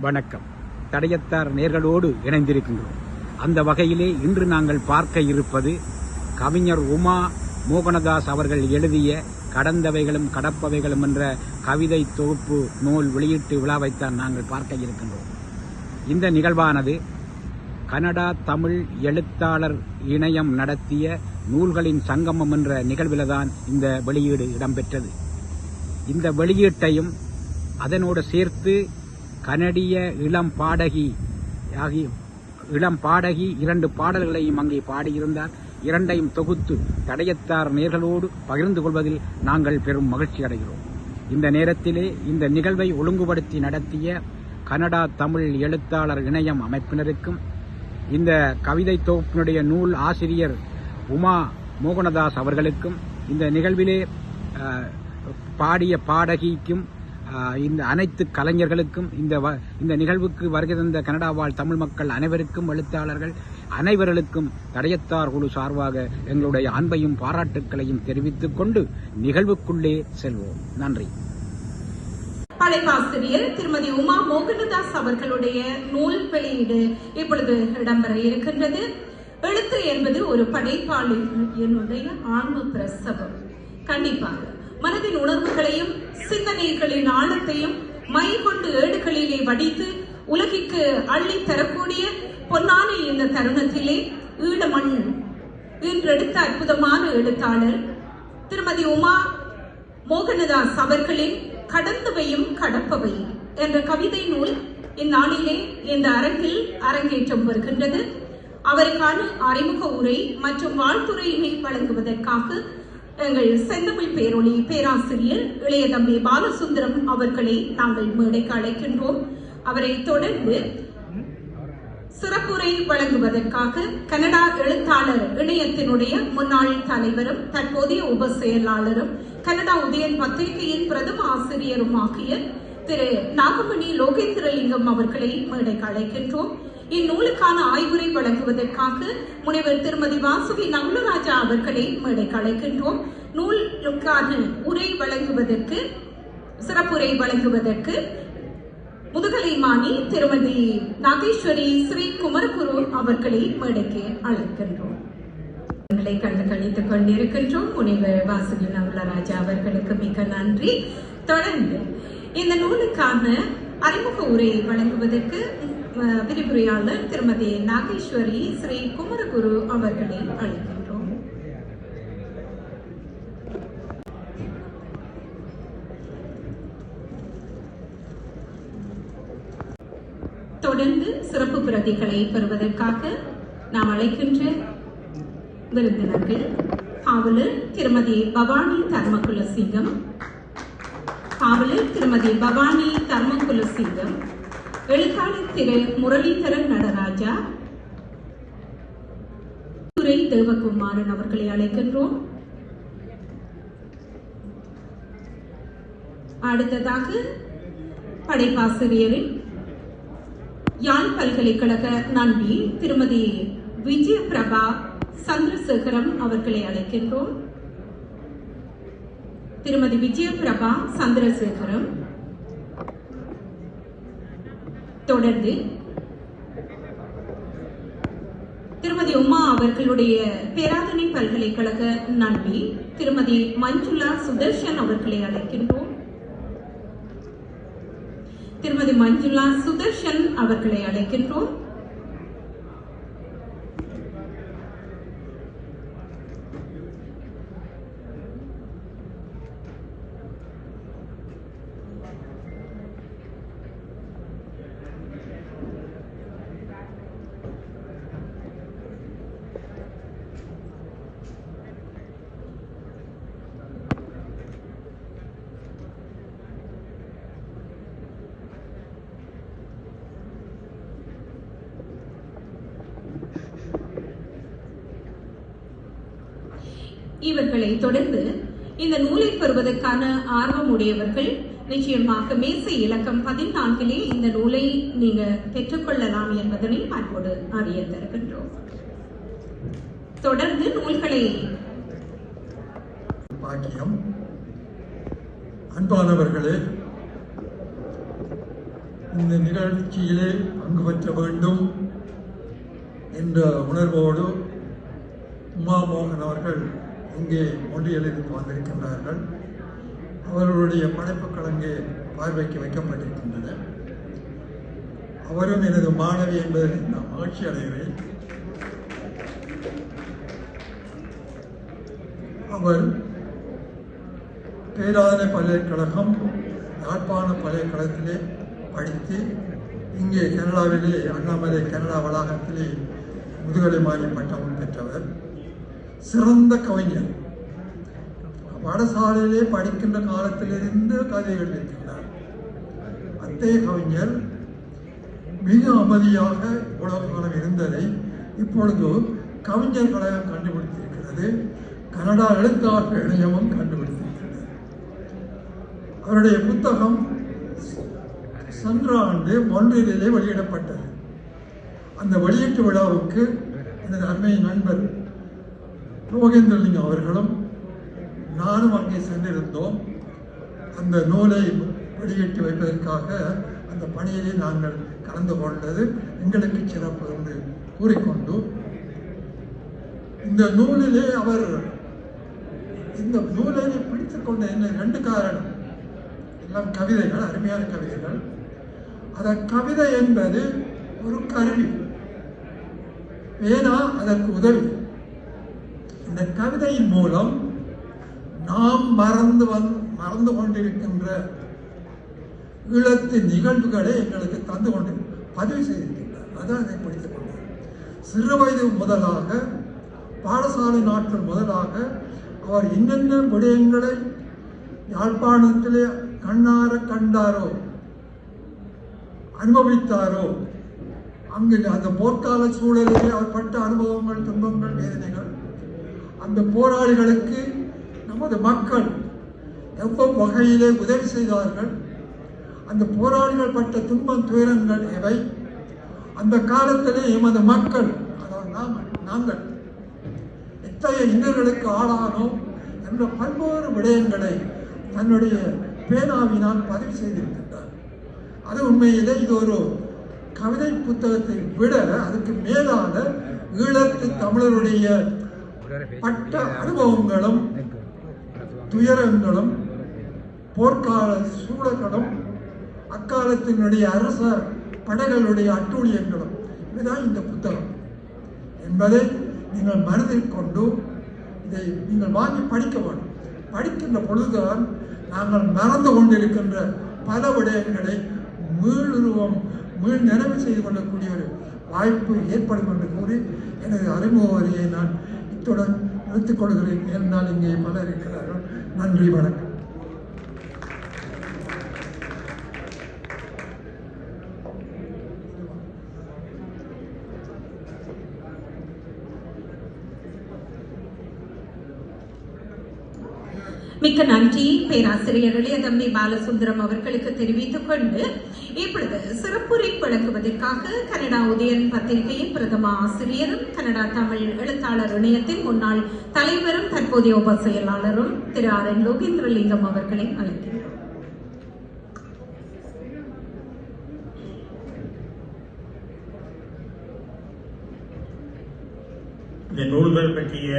வணக்கம். தடயத்தார் நேர்களோடு இணைந்திருக்கின்றோம். அந்த வகையிலே இன்று நாங்கள் பார்க்க இருப்பது கவிஞர் உமா மோகனதாஸ் அவர்கள் எழுதிய கடந்தவைகளும் கடப்பவைகளும் என்ற கவிதை தொகுப்பு நூல் வெளியீட்டு விழாவைத்தான் நாங்கள் பார்க்க இருக்கின்றோம். இந்த நிகழ்வானது கனடா தமிழ் எழுத்தாளர் இணையம் நடத்திய நூல்களின் சங்கமம் என்ற நிகழ்வில்தான் இந்த வெளியீடு இடம்பெற்றது. இந்த வெளியீட்டையும் அதனோடு சேர்த்து கனடிய இளம் பாடகி 2 பாடல்களையும் அங்கே பாடியிருந்தார். இரண்டையும் தொகுத்து தடயத்தார் நேர்களோடு பகிர்ந்து கொள்வதில் நாங்கள் பெரும் மகிழ்ச்சி அடைகிறோம். இந்த நேரத்திலே இந்த நிகழ்வை ஒழுங்குபடுத்தி நடத்திய கனடா தமிழ் எழுத்தாளர் இணையம் அமைப்பினருக்கும் இந்த கவிதை தொகுப்பினுடைய நூல் ஆசிரியர் உமா மோகனதாஸ் அவர்களுக்கும் இந்த நிகழ்விலே பாடிய பாடகிக்கும் இந்த அனைத்து கலைஞர்களுக்கும் இந்த நிகழ்வுக்கு வருகை தந்த கனடா வாழ் தமிழ் மக்கள் அனைவருக்கும் எழுத்தாளர்கள் அனைவர்களுக்கும் தடயத்தார் குழு சார்பாக எங்களுடைய அன்பையும் பாராட்டுக்களையும் தெரிவித்துக் கொண்டு நிகழ்வுக்குள்ளே செல்வோம். நன்றி. படைப்பாசிரியர் திருமதி உமா மோகனதாஸ் அவர்களுடைய நூல் வெளியீடு இப்பொழுது இடம்பெற இருக்கின்றது. எழுத்து என்பது ஒரு படைப்பாளியினுடைய ஆன்ம பிரசவம். கண்டிப்பாக மனதின் உணர்வுகளையும் சிந்தனைகளின் ஆழத்தையும் மை கொண்டு ஏடுகளிலே வடித்து உலகிற்கு அள்ளி தரக்கூடிய பொன்னான இந்த தருணத்திலே ஈழமண் ஈன்றெடுத்த அற்புதமான எழுத்தாளர் திருமதி உமா மோகனதாஸ் அவர்களின் கடந்தவையும் கடப்பவையும் என்ற கவிதை நூல் இந்நாளிலே இந்த அரங்கில் அரங்கேற்றம் வருகின்றது. அவருக்கான அறிமுக உரை மற்றும் வாழ்த்துரையினை வழங்குவதற்காக எங்கள் செந்தமிழ் பேரொளி பேராசிரியர் இளைய தம்பி பாலசுந்தரம் அவர்களை நாங்கள் மேடைக்கு அழைக்கின்றோம். அவரை தொடர்ந்து சிறப்புரை வழங்குவதற்காக கனடா எழுத்தாளர் இணையத்தினுடைய முன்னாள் தலைவரும் தற்போதைய உப செயலாளரும் கனடா உதயன் பத்திரிகையின் பிரதம ஆசிரியரும் ஆகிய திரு நாகமணி லோகேந்திரலிங்கம் அவர்களை மேடைக்கு அழைக்கின்றோம். இந்நூலுக்கான ஆய்வுரை வழங்குவதற்காக முனைவர் திருமதி வாசுகி நகுலராஜா அவர்களை மேடைக்கு அழைக்கின்றோம். நூலுக்கான உரை வழங்குவதற்கு சிறப்புரை வழங்குவதற்கு முதுகலை மாணி திருமதி நாகேஸ்வரி ஸ்ரீ குமரகுரு அவர்களை மேடைக்கு அழைக்கின்றோம். கண்டு கழித்துக் கொண்டிருக்கின்றோம். முனைவர் வாசுகி நகுலராஜா அவர்களுக்கு மிக நன்றி. தொடர்ந்து இந்த நூலுக்கான அறிமுக உரையை வழங்குவதற்கு விரிவுரையாளர் திருமதி நாகேஸ்வரி ஸ்ரீ குமரகுரு அவர்களை அழைக்கின்றோம். தொடர்ந்து சிறப்பு பிரதிகளை பெறுவதற்காக நாம் அழைக்கின்ற விருந்தினர்கள் காவலர் திருமதி பவானி தர்மகுலசிங்கம், காவலர் திருமதி பவானி தர்மகுலசிங்கம், எழுத்தாளர் திரு முரளிதரன் நடராஜா, துரை தேவகுமாரன் அவர்களை அழைக்கின்றோம். அடுத்ததாக படைப்பாசிரியரின் யாழ் பல்கலைக்கழக நண்பி திருமதி விஜயபிரபா சந்திரசேகரம் அவர்களை அழைக்கின்றோம். திருமதி விஜயபிரபா சந்திரசேகரம். தொடர்ந்து திருமதி உமா அவர்களுடைய பேராதனை பல்கலைக்கழக நண்பி திருமதி மஞ்சுளா சுதர்ஷன் அவர்களை அழைக்கின்றோம். திருமதி மஞ்சுளா சுதர்ஷன் அவர்களை அழைக்கின்றோம். இவர்களை தொடர்ந்து இந்த நூலை பெறுவதற்கான ஆர்வம் உடையவர்கள் நிச்சயமாக மேசை இலக்கம் 14 இந்த நூலை நீங்க பெற்றுக்கொள்ளலாம் என்பதனை அன்போடு அறிய தருகின்றோம். தொடர்ந்து நூல்களை பாக்கியம். அன்பானவர்களே, இந்த நிகழ்ச்சியிலே பங்கு பெற்ற வேண்டும் என்ற உணர்வோடு உமாமோகன் அவர்கள் இங்கே ஒன்றியலிருந்து வந்திருக்கின்றார்கள். அவர்களுடைய படைப்புகள் அங்கே பார்வைக்கு வைக்கப்பட்டிருக்கின்றன. அவரும் எனது மாணவி என்பதில் நான் மகிழ்ச்சி அடைகிறேன். அவர் பேராதனை பல்கலைக்கழகம் யாழ்ப்பாண பல்கலைக்கழகத்திலே படித்து இங்கே கனடாவிலே அண்ணாமலை கனடா வளாகத்திலே முதுகலை மாறி பட்டம் பெற்றவர். சிறந்த கவிஞர். பாடசாலையிலே படிக்கின்ற காலத்திலிருந்து கதைகள் இருக்கின்றார். அத்தகைய கவிஞர் மிக அமைதியாக இவ்வளவு காலம் இருந்ததை இப்பொழுது கவிஞர் கழகம் கண்டுபிடித்திருக்கிறது. கனடா எழுத்தாளர் இணையமும் கண்டுபிடித்திருக்கிறது. அவருடைய புத்தகம் சென்ற ஆண்டு மொன்றிலே வெளியிடப்பட்டது. அந்த வெளியீட்டு விழாவுக்கு எனது அருமை நண்பர் ரோகேந்திரலிங்கம் அவர்களும் நானும் அங்கே சென்றிருந்தோம். அந்த நூலை வெளியிட்டு வைப்பதற்காக அந்த பணியிலே நாங்கள் கலந்து கொண்டது எங்களுக்கு சிறப்பு என்று கூறிக்கொண்டு, இந்த நூலிலே அவர் இந்த நூலை பிடித்துக் கொண்ட என்ன 2 காரணம். எல்லாம் கவிதைகள், அருமையான கவிதைகள். அந்த கவிதை என்பது ஒரு கருவி, பேனா அதற்கு உதவி. இந்த கவிதையின் மூலம் நாம் மறந்து கொண்டிருக்கின்ற ஈழத்து நிகழ்வுகளை எங்களுக்கு தந்து கொண்டு பதிவு செய்திருக்கின்றார். அதான் அதை படித்துக் கொண்டார். சிறு வயது முதலாக, பாடசாலை நாட்கள் முதலாக அவர் என்னென்ன விடயங்களை யாழ்ப்பாணத்திலே கண்ணார கண்டாரோ, அனுபவித்தாரோ, அங்கு அந்த போர்க்கால சூழலிலே அவர் பட்ட அனுபவங்கள், துன்பங்கள், வேதனைகள், அந்த போராளிகளுக்கு நமது மக்கள் எவ்வளவு வகையிலே உதவி செய்தார்கள், அந்த போராளிகள் பட்ட துன்பம் துயரங்கள் எவை, அந்த காலத்திலே எமது மக்கள், அதாவது நாங்கள் எத்தகைய இன்னல்களுக்கு ஆளானோம் என்ற பல்வேறு விடயங்களை தன்னுடைய பேனாவினால் பதிவு செய்திருக்கின்றார். அது உண்மையிலே இது ஒரு கவிதை புத்தகத்தை விட அதுக்கு மேலான ஈழத்து தமிழருடைய பட்ட அனுபவங்களும் துயரங்களும் போர்க்கால சூழல்களும் அக்காலத்தினுடைய அரச படைகளுடைய அட்டூழியங்களும் இதுதான் இந்த புத்தகம் என்பதை நீங்கள் மனதில் கொண்டு இதை நீங்கள் வாங்கி படிக்க வேண்டும். படிக்கின்ற பொழுதுதான் நாங்கள் மறந்து கொண்டிருக்கின்ற பல விடயங்களை மீள் நினைவு செய்து கொள்ளக்கூடிய ஒரு வாய்ப்பு ஏற்படும் என்று கூறி எனது அறிமுக வரியை நான் இத்துடன் நிறுத்திக் கொள்கிறேன். ஏனென்றால் இங்கே பலர் இருக்கிறார்கள். நன்றி, வணக்கம். மிக்க நன்றி பேராசிரியர் இளையதம்பி பாலசுந்தரம் அவர்களுக்கு தெரிவித்துக் கொண்டு இப்பொழுது சிறப்புரை வழங்குவதற்காக கனடா உதயன் பத்திரிகையின் பிரதம ஆசிரியரும் கனடா தமிழ் எழுத்தாளர் இணையத்தின் முன்னாள் தலைவரும் தற்போதைய உப செயலாளரும் திரு ஆர் என் லோகேந்திரலிங்கம் அவர்களை அழைக்கின்றோம். இந்த நூல்கள் பற்றிய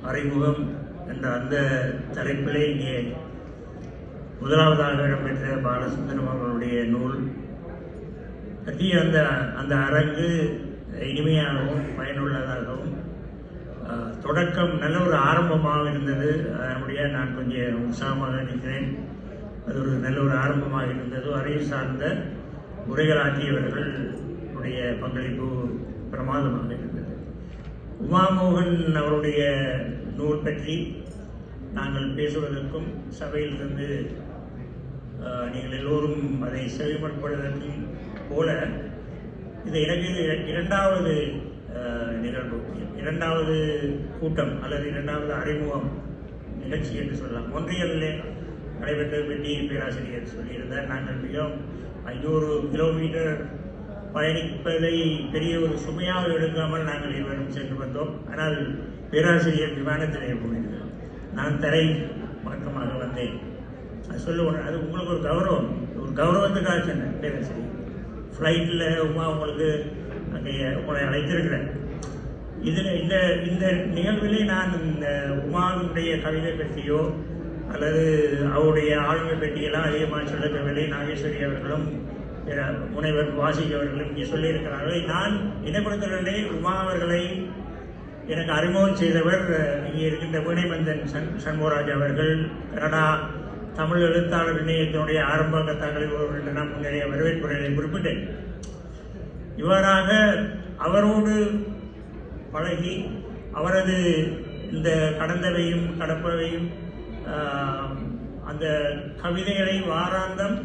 அறிமுகம் என்ற அந்த தலைப்பிலே இங்கே முதலாவதாக இடம்பெற்ற பாலசுந்தரம் அவர்களுடைய நூல் பற்றி அந்த அரங்கு இனிமையாகவும் பயனுள்ளதாகவும் தொடக்கம் நல்ல ஒரு ஆரம்பமாக இருந்தது. அதனுடைய நான் கொஞ்சம் உற்சாகமாக நினைக்கிறேன். அது ஒரு நல்ல ஒரு ஆரம்பமாக இருந்தது. அறிவு சார்ந்த உரைகளாற்றியவர்களுடைய பங்களிப்பு பிரமாதமாக இருந்தது. உமாமோகன் அவருடைய நூல் பற்றி நாங்கள் பேசுவதற்கும் சபையிலிருந்து நீங்கள் எல்லோரும் அதை செவிமடுப்பதற்கும் போல இது எனக்கு இரண்டாவது நிகழ்வு, இரண்டாவது கூட்டம் அல்லது இரண்டாவது அறிமுகம் நிகழ்ச்சி என்று சொல்லலாம். ஒன்றியலிலே நடைபெற்றது பற்றி பேராசிரியர் சொல்லியிருந்தார். நாங்கள் மிகவும் 500 கிலோமீட்டர் பயணிப்பதை பெரிய ஒரு சுமையாக எடுக்காமல் நாங்கள் இருவரும் சென்று வந்தோம். ஆனால் பேராசிரியர் விமானத்திலே போயிருந்தார், நான் தரை மாற்றமாக வந்தேன். அது சொல்லுவோம், அது உங்களுக்கு ஒரு கௌரவம், ஒரு கௌரவத்துக்காக சொன்னேன். பேராசிரியர் ஃப்ளைட்டில் உமா உங்களுக்கு அங்கே உங்களை அழைத்திருக்கிறேன். இதில் இந்த நிகழ்விலே நான் இந்த உமாவினுடைய கவிதை பற்றியோ அல்லது அவருடைய ஆளுமை பற்றியெல்லாம் அதிகமாக சொல்ல தேவையில்லை. நாகேஸ்வரி அவர்களும் முனைவர் வாசிக் அவர்களும் இங்கே சொல்லியிருக்கிறார்கள். நான் இனப்படுத்தலே உமா அவர்களை எனக்கு அறிமுகம் செய்தவர் இங்கே இருக்கின்ற வீணைமந்தன் சண்முகராஜ் அவர்கள், கனடா தமிழ் எழுத்தாளர் இணையத்தினுடைய ஆரம்ப கத்தாக்களில் ஒருவர் என்று நான் முன்னிலைய வரவேற்புரையை குறிப்பிட்டேன். இவ்வாறாக அவரோடு பழகி அவரது இந்த கடந்தவையும் கடப்பவையும் அந்த கவிதைகளை வாராந்தம்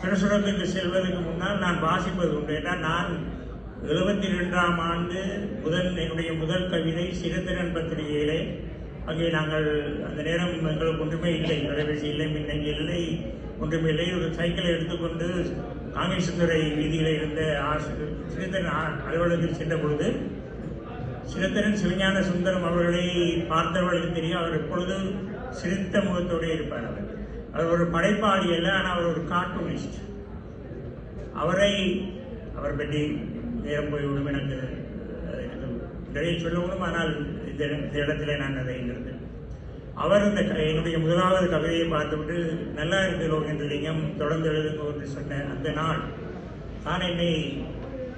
பிரசுரத்துக்கு செல்வதற்கு முன்னால் நான் வாசிப்பது உண்டு. ஏன்னா நான் 72ஆம் ஆண்டு என்னுடைய முதல் கவிதை சிறுத்திறன் பத்திரிகையிலே, அங்கே நாங்கள் அந்த நேரம் எங்களுக்கு ஒன்றுமே இல்லை, தொலைபேசி இல்லை, மின்னஞ்சல் இல்லை, ஒன்றுமே இல்லை. ஒரு சைக்கிளை எடுத்துக்கொண்டு காங்கேசந்துறை வீதியில் இருந்த சிறுத்திறன் அலுவலகத்தில் சென்ற பொழுது சிறுத்திறன் சிவஞான சுந்தரம் அவர்களை பார்த்தவர்களுக்கு தெரியும். அவர் எப்பொழுது சிரித்த முகத்தோடு இருப்பார். அவர் ஒரு படைப்பாளி அல்ல, ஆனால் அவர் ஒரு கார்ட்டூனிஸ்ட். அவர் பற்றி நேரம் போய்விடும், எனக்கு நிறைய சொல்லவும், ஆனால் இந்த இடத்துல நான் அதை இருந்தேன். அவர் என்னுடைய முதலாவது கவிதையை பார்த்துவிட்டு நல்லா இருக்கு லோகேந்திரலிங்கம், தொடர்ந்து எழுதுங்க என்று சொன்ன அந்த நாள் தான் என்னை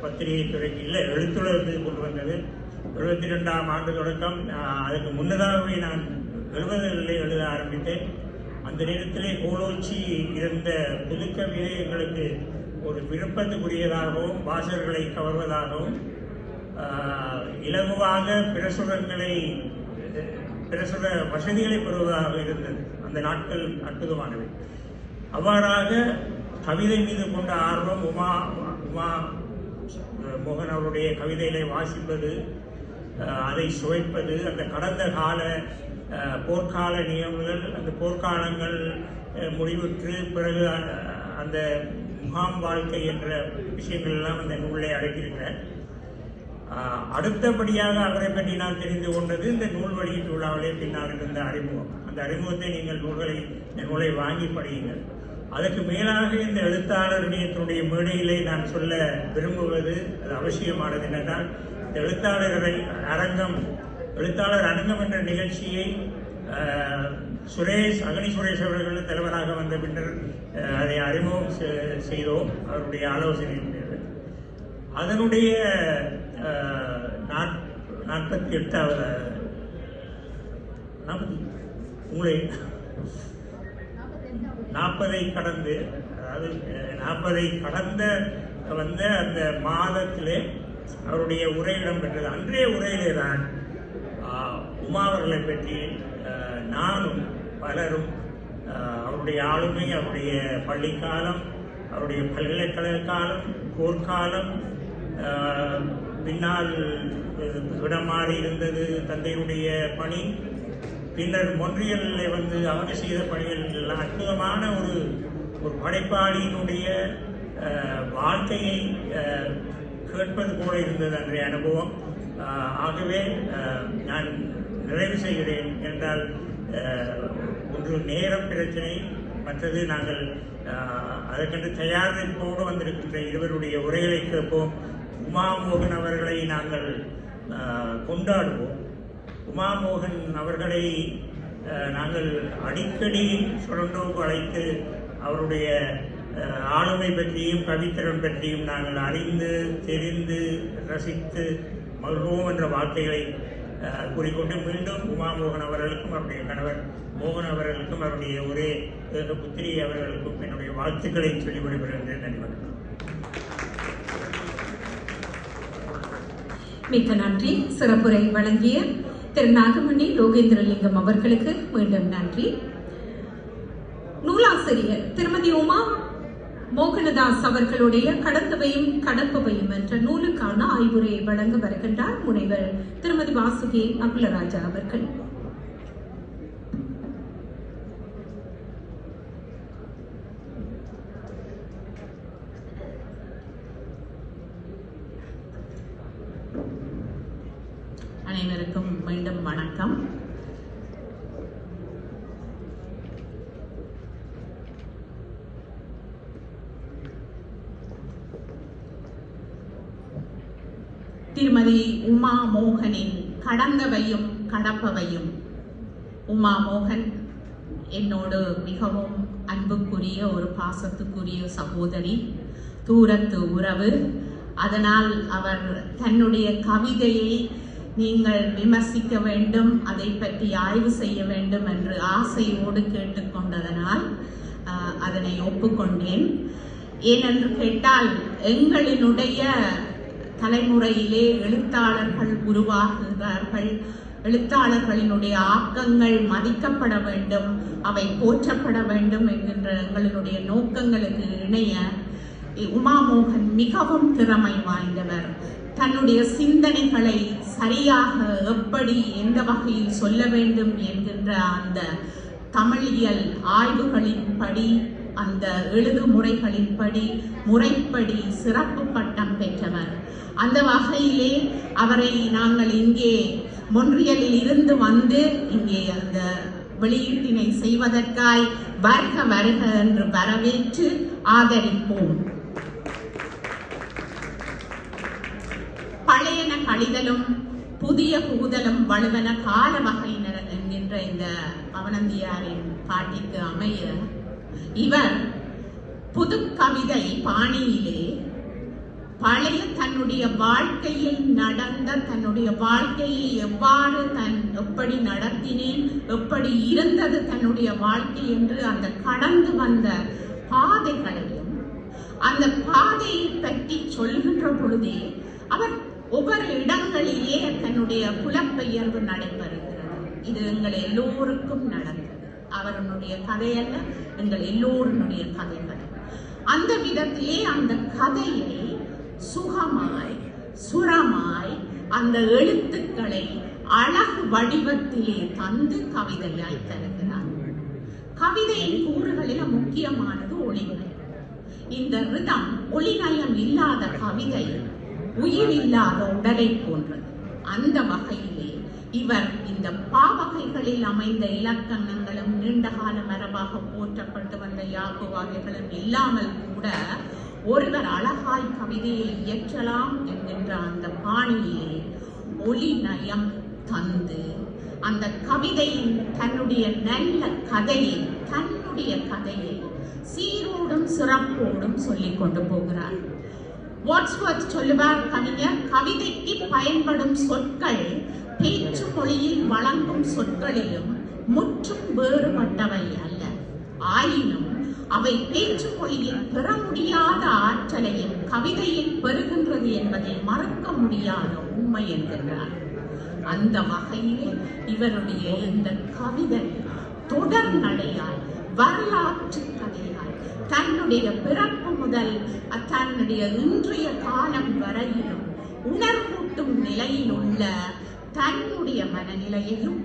பத்திரிகை துறைக்கு இல்லை எழுத்துலகத்துக்கு கொண்டு வந்தது. 72ஆம் ஆண்டு தொடக்கம். அதுக்கு முன்னதாகவே நான் 70களிலே எழுத ஆரம்பித்தேன். அந்த நேரத்திலே கோலோச்சி இருந்த புதுக்கவிதை எங்களுக்கு ஒரு விருப்பத்துக்குரியதாகவும் வாசகர்களை கவர்வதாகவும் இலகுவாக பிரசுர வசதிகளை பெறுவதாக இருந்தது. அந்த நாட்கள் அற்புதமானவை. அவ்வாறாக கவிதை மீது கொண்ட ஆர்வம், உமா மோகன் அவருடைய கவிதைகளை வாசிப்பது, அதை சுவைப்பது, அந்த கடந்த கால போர்க்கால நிகழ்வுகள், அந்த போர்க்காலங்கள் முடிவுற்று பிறகு அந்த முகாம் வாழ்க்கை என்ற விஷயங்கள் எல்லாம் அந்த நூலை அடக்கியிருக்கிறார். அடுத்தபடியாக அவரை பற்றி நான் தெரிந்து கொண்டது இந்த நூல் வெளியீட்டு விழாவிலே பின்னால் இருந்த அறிமுகம். அந்த அறிமுகத்தை நீங்கள் இந்த நூலை வாங்கி படியுங்கள். அதற்கு மேலாக இந்த எழுத்தாளர் இணையத்தினுடைய மேடையிலே நான் சொல்ல விரும்புவது, அது அவசியமானது என்னென்றால், இந்த எழுத்தாளர் அரங்கம் என்ற நிகழ்ச்சியை அகனி சுரேஷ் அவர்கள் தலைவராக வந்த பின்னர் அதை அறிமுகம் செய்தோம் அவருடைய ஆலோசனை. அதனுடைய 48வது உங்களை 40ஐ கடந்து, அதாவது 40ஐ கடந்த வந்த அந்த மாதத்திலே அவருடைய உரை இடம்பெற்றது. அன்றைய உரையிலே தான் உமா அவர்களை பற்றி நானும் பலரும் அவருடைய ஆளுமை, அவருடைய பள்ளிக்காலம், அவருடைய பல்கலைக்கழக காலம், போர்க்காலம், பின்னால் இடம் மாறி இருந்தது தந்தையுடைய பணி, பின்னர் மொன்றியலில் வந்து அவர் செய்த பணிகள் எல்லாம் அற்புதமான ஒரு படைப்பாளியினுடைய வாழ்க்கையை கேட்பது போல இருந்தது அன்றைய அனுபவம். ஆகவே நான் நிறைவு செய்கிறேன் என்றால், ஒன்று நேரம் பிரச்சனை, மற்றது நாங்கள் அதற்கென்று தயாரிப்போடு வந்திருக்கின்ற இருவருடைய உரைகளை கேட்போம். உமா மோகன் அவர்களை நாங்கள் கொண்டாடுவோம். உமா மோகன் அவர்களை நாங்கள் அடிக்கடி சுரண்டோக்கு அழைத்து அவருடைய ஆளுமை பற்றியும் கவித்திறன் பற்றியும் நாங்கள் அறிந்து தெரிந்து ரசித்து மகிழ்வோம் என்ற வார்த்தைகளை கூறிக்கொண்டு மீண்டும் உமா மோகன் அவர்களுக்கும் அவருடைய கணவர் மோகன் அவர்களுக்கும் அவருடைய ஒரே புத்திரி அவர்களுக்கும் என்னுடைய வாழ்த்துக்களை சொல்லி விடைபெறுகின்றேன். நன்றி. மிக்க நன்றி. சிறப்புரை வழங்கிய திரு நாகமணி லோகேந்திரலிங்கம் அவர்களுக்கு மீண்டும் நன்றி. நூலாசிரியர் திருமதி உமா மோகனதாஸ் அவர்களுடைய கடந்தவையும் கடப்பவையும் என்ற நூலுக்கான ஆய்வுரையை வழங்க வருகின்றார் முனைவர் திருமதி வாசுகி அகுலராஜா அவர்கள். அனைவருக்கும் மீண்டும் வணக்கம். திருமதி உமா மோகனின் கடந்தவையும் கடப்பவையும். உமா மோகன் என்னோடு மிகவும் அன்புக்குரிய ஒரு பாசத்துக்குரிய சகோதரி, தூரத்து உறவு. அதனால் அவர் தன்னுடைய கவிதையை நீங்கள் விமர்சிக்க வேண்டும், அதை பற்றி ஆய்வு செய்ய வேண்டும் என்று ஆசையோடு கேட்டுக்கொண்டதனால் அதனை ஒப்புக்கொண்டேன். ஏனென்று கேட்டால் எங்களினுடைய தலைமுறையிலே எழுத்தாளர்கள் உருவாகுகிறார்கள். எழுத்தாளர்களினுடைய ஆக்கங்கள் மதிக்கப்பட வேண்டும், அவை போற்றப்பட வேண்டும் என்கின்ற எங்களுடைய நோக்கங்களுக்கு இணைய உமா மோகன் மிகவும் திறமை வாய்ந்தவர். தன்னுடைய சிந்தனைகளை சரியாக எப்படி எந்த வகையில் சொல்ல வேண்டும் என்கின்ற அந்த தமிழியல் ஆய்வுகளின்படி, அந்த எழுதுமுறைகளின்படி முறைப்படி சிறப்பு பட்டம் பெற்றவர். அந்த வகையிலே அவரை நாங்கள் இங்கே மொன்றியலில் இருந்து வந்து இங்கே அந்த வெளியீட்டினை செய்வதற்காய் வருக வருக என்று வரவேற்று ஆதரிப்போம். பழையன கழிதலும் புதிய புகுதலும் வலுவன கால வகையினர் என்கின்ற இந்த பவனந்தியாரின் பாட்டிற்கு அமைய இவர் புது கவிதை பாணியிலே பழைய தன்னுடைய வாழ்க்கையில் நடந்த, தன்னுடைய வாழ்க்கையை எவ்வாறு எப்படி நடத்தினேன், எப்படி இருந்தது தன்னுடைய வாழ்க்கை என்று அந்த கடந்து வந்த பாதைகளையும் அந்த பாதையை பற்றி சொல்கின்ற பொழுதே அவர் ஒவ்வொரு இடங்களிலே தன்னுடைய புலப்பெயர்வு நடைபெறுகிறது. இது எங்கள் எல்லோருக்கும் நடந்தது. அவருடைய கதையல்ல, எங்கள் எல்லோருடைய கதைகள். அந்த விதத்திலே அந்த கதையை சுகமாய் சுரமாய் அந்த எழுத்துக்களை அழகு வடிவத்திலே தந்து கவிதையாய் தருகிறார். கவிதையின் கூறுகளில் முக்கியமானது ஒளிநயம். இந்த ரிதம் ஒளிநயம் இல்லாத கவிதை உயிர் இல்லாத உடலை போன்றது. அந்த வகையிலே இவர் இந்த பாவகைகளில் அமைந்த இலக்கணங்களும் நீண்டகால மரபாக போற்றப்பட்டு வந்த யாப்பு வகைகளும் இல்லாமல் கூட ஒருவர் அழகாய் கவிதையை இயற்றலாம் என்கின்ற அந்த பாணியிலே ஒளி நயம் தந்து அந்த கவிதையின் தன்னுடைய நல்ல கதையை, தன்னுடைய கதையை சீரோடும் சிறப்போடும் சொல்லிக் கொண்டு போகிறார். வாட்ஸ்வர்த் சொல்லுவார், கவிஞர், கவிதைக்கு பயன்படும் சொற்கள் பேச்சு மொழியில் வழங்கும் சொற்களிலும் முற்றும் வேறுபட்டவை அல்ல. ஆயினும் அவை பேச்சு மொழியில் பெற முடியாத ஆற்றலையும் கவிதையில் பெறுகின்றது என்பதை மறக்க முடியாத உண்மை என்கிறார். அந்த வகையில் இவருடைய இந்த கவிதை தொடர் நடையாய், வரலாற்று கதையாய், தன்னுடைய பிறப்பு முதல் தன்னுடைய இன்றைய காலம் வரையிலும் உணர்வூட்டும் நிலையில் உள்ள தன்னுடைய மனநிலையையும்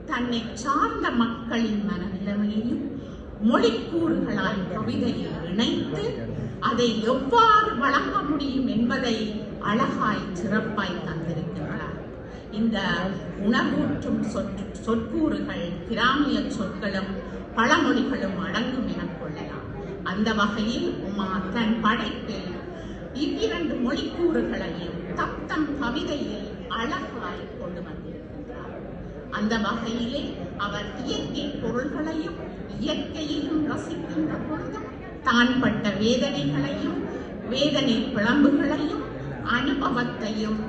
தன்னை சார்ந்த மக்களின் மனநிலைமையையும் மொழிக்கூறுகளால் கவிதையில் இணைத்து அதை எவ்வாறு வழங்க முடியும் என்பதை அழகாய் சிறப்பாய் தந்திருக்கிறார். இந்த உணர்வூற்றும் சொற்கூறுகள் கிராமிய சொற்களும் பழமொழிகளும் அடங்கும் என கொள்ளலாம். அந்த வகையில் உமா தன் படைப்பில் இவ்விரண்டு மொழிக்கூறுகளையும் தத்தம் கவிதையில் அழகாய் கொண்டு வந்திருக்கின்றார். அந்த வகையிலே அவர் இயற்கை பொருள்களையும் இயற்கையையும் ரசிக்கின்ற பொழுதும் தான் பட்ட வேதனைகளையும் வேதனை பிளம்புகளையும் அனுபவத்தையும்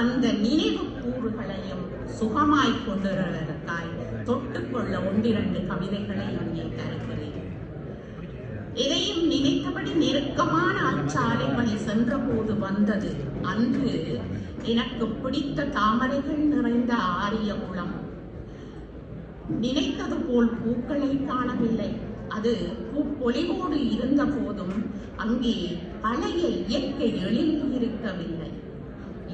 அந்த நினைவு கூறுகளையும் சுகமாய் கொண்டுவருவதற்காய் தொட்டுக்கொள்ள ஒன்றிரண்டு கவிதைகளை இங்கே தருகிறேன். எதையும் நினைத்தபடி நெருக்கமான அச்சாலை வழி சென்ற போது வந்தது அன்று எனக்கு பிடித்த தாமரைகள் நிறைந்த ஆரிய குளம். நினைத்தது போல் பூக்களை காணவில்லை. அது பூப்பொலிவோடு இருந்த போதும் அங்கே பழைய இயற்கை எழில் இருக்கவில்லை.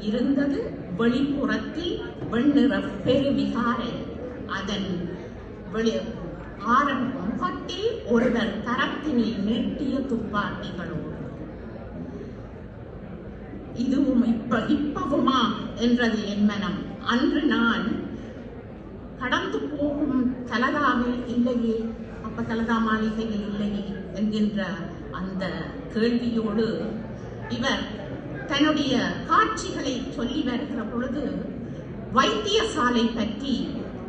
இருந்தது வெளிப்புறத்தில் வெண்ணிற பெருவிகாரை. அதன் முகத்தில் ஒருவர் கரத்தினில் நீட்டிய துப்பாக்கிகளோடு. இதுவும் இப்பவுமா என்றது என் மனம். அன்று நான் கடந்து போகும் தலதாவில் இல்லையே, அப்ப தலதா மாளிகையில் இல்லையே என்கின்ற அந்த கேள்வியோடு இவர் தன்னுடைய காட்சிகளை சொல்லி வருகிற பொழுது வைத்தியசாலை பற்றி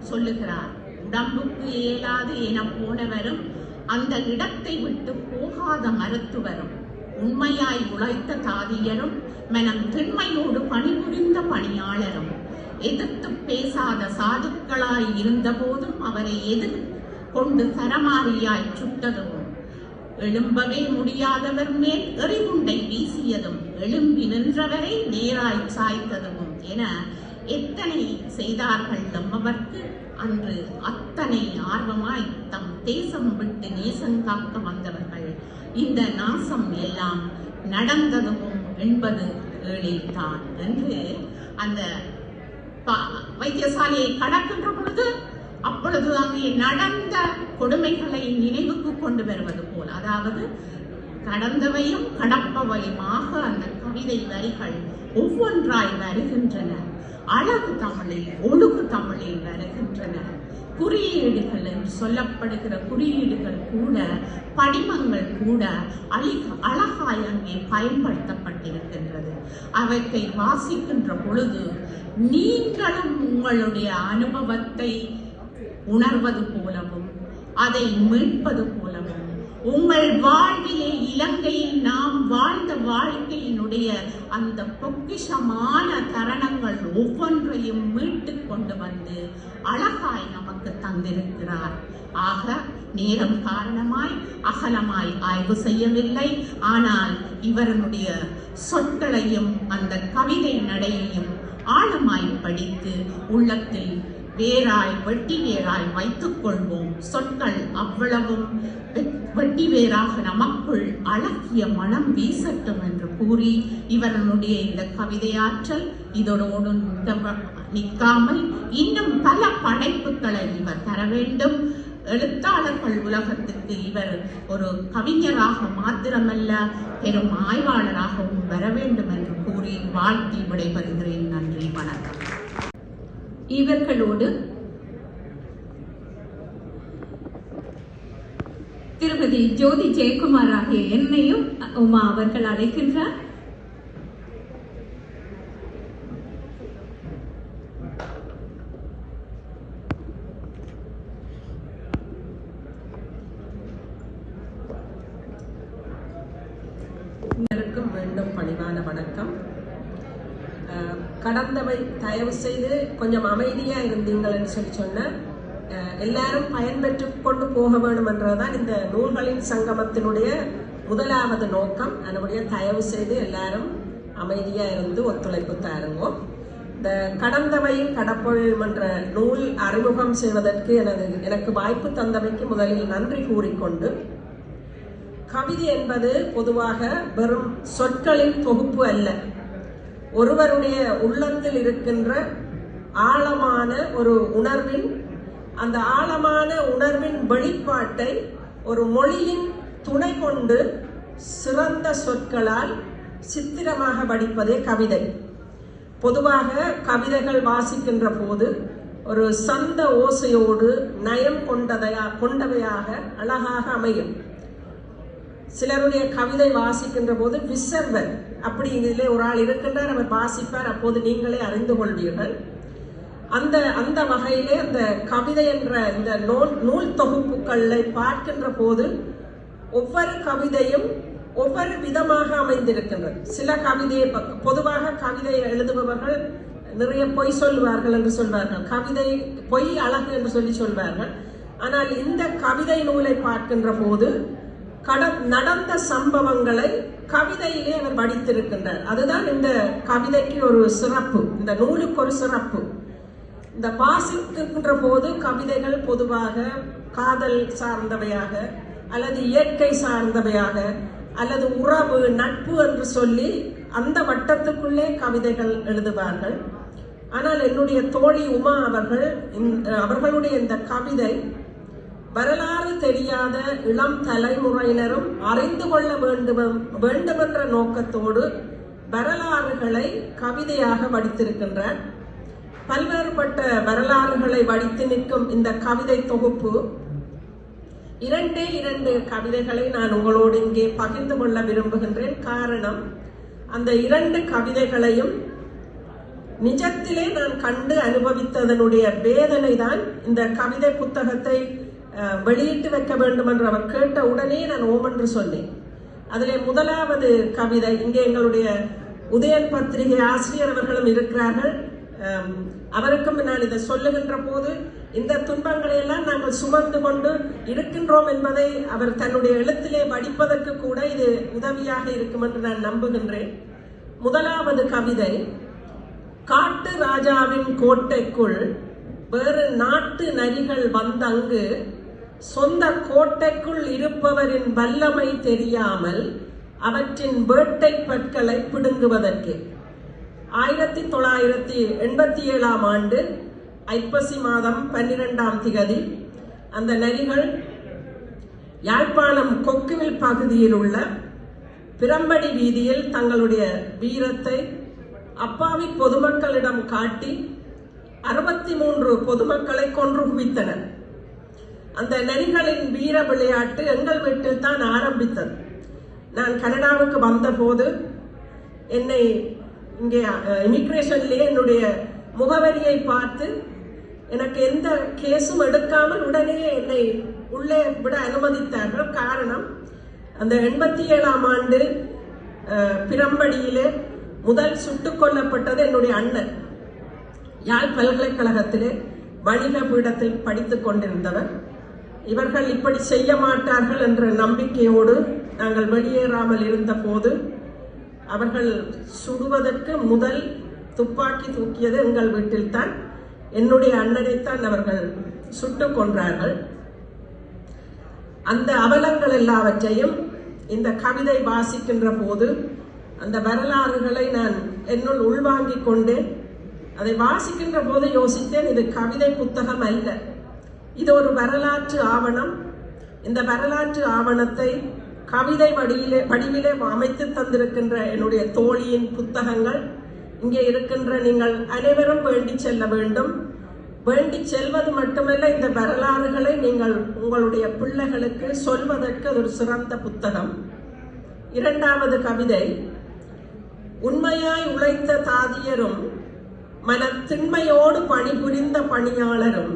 சொல்லுகிறார். உடம்புக்கு இயலாது என போனவரும் அந்த இடத்தை விட்டு போகாத மருத்துவரும், உண்மையாய் உழைத்த தாதியரும், மனம் திண்மையோடு பணிபுரிந்த பணியாளரும், எதிர்த்து பேசாத சாதுக்களாய் இருந்த போதும் அவரை எதிர் கொண்டு தரமாறியாய் சுட்டதும், எழும்பவே முடியாதவர் மேல் எறிகுண்டை வீசியதும், எழும்பி நின்றவரை நேராய் சாய்த்ததும் என எத்தனை செய்தார்கள் நம்மவர்க்கு. அன்று அத்தனை ஆர்வமாய் தம் தேசம் விட்டு நேசம் காக்க வந்தவர்கள். இந்த நாசம் எல்லாம் நடந்ததும் 87 தான் என்று அந்த வைத்தியசாலையை கடக்கின்ற பொழுது அப்பொழுது அங்கே நடந்த கொடுமைகளை நினைவுக்கு கொண்டு வருவது போல், அதாவது கடந்தவையும் கடப்பவையுமாக அந்த கவிதை வரிகள் ஒவ்வொன்றாய் வருகின்றன. அழகு தமிழில், ஒழுகு தமிழில் வருகின்றன. குறியீடுகள் என்று சொல்லப்படுகிற குறியீடுகள் கூட, படிமங்கள் கூட அழகாய் அங்கே பயன்படுத்தப்பட்டிருக்கின்றது. அவற்றை வாசிக்கின்ற பொழுது நீங்களும் உங்களுடைய அனுபவத்தை உணர்வது போலவும் அதை மீட்பது போலவும், உங்கள் வாழ்விலே இலங்கையில் நாம் வாழ்ந்த வாழ்க்கையினுடைய அந்த பொக்கிஷமான தருணங்கள் ஒவ்வொன்றையும் மீட்டு கொண்டு வந்து அழகாய் நமக்கு தந்திருக்கிறார். ஆக நேரம் காரணமாய் அகலமாய் ஆய்வு செய்யவில்லை. ஆனால் இவருடைய சொற்களையும் அந்த கவிதை நடையையும் ஆழமாய் படித்து உள்ளத்தில் வேராய் வெட்டி வேராய் வைத்துக் கொள்வோம். சொற்கள் அவ்வளவும் வெட்டி வேறாக நமக்குள் அழகிய மனம் வீசட்டும் என்று கூறி இவருடைய இந்த கவிதையாற்றல் இதோடு நிற்காமல் இன்னும் பல படைப்புகளை இவர் தர வேண்டும். எழுத்தாளர்கள் உலகத்துக்கு இவர் ஒரு கவிஞராக மாத்திரமல்ல, பெரும் ஆய்வாளராகவும் வர வேண்டும் என்று கூறி வாழ்த்தி விடைபெறுகிறேன். நன்றி, வணக்கம். இவர்களோடு திருமதி ஜோதி ஜெயக்குமார் ஆகிய என்னையும் உமா அவர்கள் அழைக்கின்றார். மீண்டும் பணிவான வணக்கம். கடந்தவை தயவு செய்து கொஞ்சம் அமைதியா இருந்தீங்கள்னு சொன்ன எல்லாரும் பயன்பெற்று கொண்டு போக வேண்டும் என்றதான் இந்த நூல்களின் சங்கமத்தினுடைய முதலாவது நோக்கம். அதனுடைய தயவு செய்து எல்லாரும் அமைதியா இருந்து ஒத்துழைப்பு தாருங்க. இந்த கடந்தவையும் கடப்பொழிலும் என்ற நூல் அறிமுகம் செய்வதற்கு எனக்கு வாய்ப்பு தந்தமைக்கு முதலில் நன்றி கூறிக்கொண்டு, கவிதை என்பது பொதுவாக வெறும் சொற்களின் தொகுப்பு அல்ல, ஒருவருடைய உள்ளத்தில் இருக்கின்ற ஆழமான ஒரு உணர்வின், அந்த ஆழமான உணர்வின் வெளிப்பாட்டை ஒரு மொழியின் துணை கொண்டு சிறந்த சொற்களால் சித்திரமாக வடிப்பதே கவிதை. பொதுவாக கவிதைகள் வாசிக்கின்ற போது ஒரு சந்த ஓசையோடு நயம் கொண்டவையாக அழகாக அமையும். சிலருடைய கவிதை வாசிக்கின்ற போது விசர்வர் அப்படி இதிலே ஒரு ஆள் இருக்கின்றார், அவர் வாசிப்பார், அப்போது நீங்களே அறிந்து கொள்வீர்கள். அந்த வகையிலே அந்த கவிதை என்ற இந்த நூல் தொகுப்புகளை பார்க்கின்ற போது ஒவ்வொரு கவிதையும் ஒவ்வொரு விதமாக அமைந்திருக்கின்றது. சில கவிதையை பொதுவாக கவிதை எழுதுபவர்கள் நிறைய பொய் சொல்வார்கள் என்று சொல்வார்கள், கவிதை பொய் அழகு என்று சொல்வார்கள். ஆனால் இந்த கவிதை நூலை பார்க்கின்ற போது நடந்த சம்பவங்களை கவிதையிலே அவர் வடித்திருக்கின்றார். அதுதான் இந்த கவிதைக்கு ஒரு சிறப்பு, இந்த நூலுக்கு ஒரு சிறப்பு. இந்த வாசிக்கின்ற போது கவிதைகள் பொதுவாக காதல் சார்ந்தவையாக அல்லது இயற்கை சார்ந்தவையாக அல்லது உறவு நட்பு என்று சொல்லி அந்த வட்டத்துக்குள்ளே கவிதைகள் எழுதுவார்கள். ஆனால் என்னுடைய தோழி உமா அவர்களுடைய இந்த கவிதை வரலாறு தெரியாத இளம் தலைமுறையினரும் அறிந்து கொள்ள வேண்டும் என்ற நோக்கத்தோடு வரலாறுகளை கவிதையாக வடித்திருக்கின்றார். பல்வேறுபட்ட வரலாறுகளை வடித்து நிற்கும் இந்த கவிதை தொகுப்பு இரண்டு கவிதைகளை நான் உங்களோடு இங்கே பகிர்ந்து கொள்ள விரும்புகின்றேன். காரணம், அந்த 2 கவிதைகளையும் நிஜத்திலே நான் கண்டு அனுபவித்ததனுடைய வேதனை தான் இந்த கவிதை புத்தகத்தை வெளியிட்டு வைக்க வேண்டும் என்று அவர் கேட்ட உடனே நான் ஓமென்று சொன்னேன். அதிலே முதலாவது கவிதை, இங்கே எங்களுடைய உதயன் பத்திரிகை ஆசிரியர் அவர்களும் இருக்கிறார்கள். அவருக்கும் நான் இதை சொல்லுகின்ற போது இந்த துன்பங்களை எல்லாம் நாங்கள் சுமந்து கொண்டு இருக்கின்றோம் என்பதை அவர் தன்னுடைய எழுத்திலே வடிப்பதற்கு கூட இது உதவியாக இருக்கும் என்று நான் நம்புகின்றேன். முதலாவது கவிதை, காட்டு ராஜாவின் கோட்டைக்குள் வேறு நாட்டு நரிகள் வந்தங்கு சொந்த கோட்டைக்குள் இருப்பவரின் வல்லமை தெரியாமல் அவற்றின் வேட்டை பற்களை பிடுங்குவதற்கு 1987 ஆண்டு ஐப்பசி மாதம் 12ஆம் திகதி அந்த நரிகள் யாழ்ப்பாணம் கொக்குவில் பகுதியில் உள்ள பிரம்படி வீதியில் தங்களுடைய வீரத்தை அப்பாவி பொதுமக்களிடம் காட்டி 63 பொதுமக்களை கொன்று குவித்தனர். அந்த நரிகளின் வீர விளையாட்டு எங்கள் வீட்டில் தான் ஆரம்பித்தது. நான் கனடாவுக்கு வந்தபோது என்னை இங்கே இமிகிரேஷன்லேயே என்னுடைய முகவரியை பார்த்து எனக்கு எந்த கேஸும் எடுக்காமல் உடனே என்னை உள்ளே விட அனுமதித்தார்கள். காரணம், அந்த 87ஆம் ஆண்டு பிரம்படியிலே முதல் சுட்டுக் கொல்லப்பட்டது என்னுடைய அண்ணன். யாழ் பல்கலைக்கழகத்திலே வணிக பீடத்தில் படித்துக் கொண்டிருந்தவர். இவர்கள் இப்படி செய்ய மாட்டார்கள் என்ற நம்பிக்கையோடு நாங்கள் வெளியேறாமல் இருந்த போது அவர்கள் சுடுவதற்கு முதல் துப்பாக்கி தூக்கியது எங்கள் வீட்டில்தான். என்னுடைய அண்ணனைத்தான் அவர்கள் சுட்டுக் கொன்றார்கள். அந்த அவலங்கள் எல்லாவற்றையும் இந்த கவிதை வாசிக்கின்ற போது அந்த வரலாறுகளை நான் என்னுள் உள்வாங்கிக் கொண்டேன். அதை வாசிக்கின்ற போது யோசித்தேன், இது கவிதை புத்தகம் அல்ல, இது ஒரு வரலாற்று ஆவணம். இந்த வரலாற்று ஆவணத்தை கவிதை வடிவிலே அமைத்து தந்திருக்கின்ற என்னுடைய தோழியின் புத்தகங்கள் இங்கே இருக்கின்ற நீங்கள் அனைவரும் வேண்டி செல்ல வேண்டும். வேண்டி செல்வது மட்டுமல்ல, இந்த வரலாறுகளை நீங்கள் உங்களுடைய பிள்ளைகளுக்கு சொல்வதற்கு ஒரு சிறந்த புத்தகம். இரண்டாவது கவிதை, உண்மையாய் உழைத்த தாதியரும் மனத்திண்மையோடு பணிபுரிந்த பணியாளரும்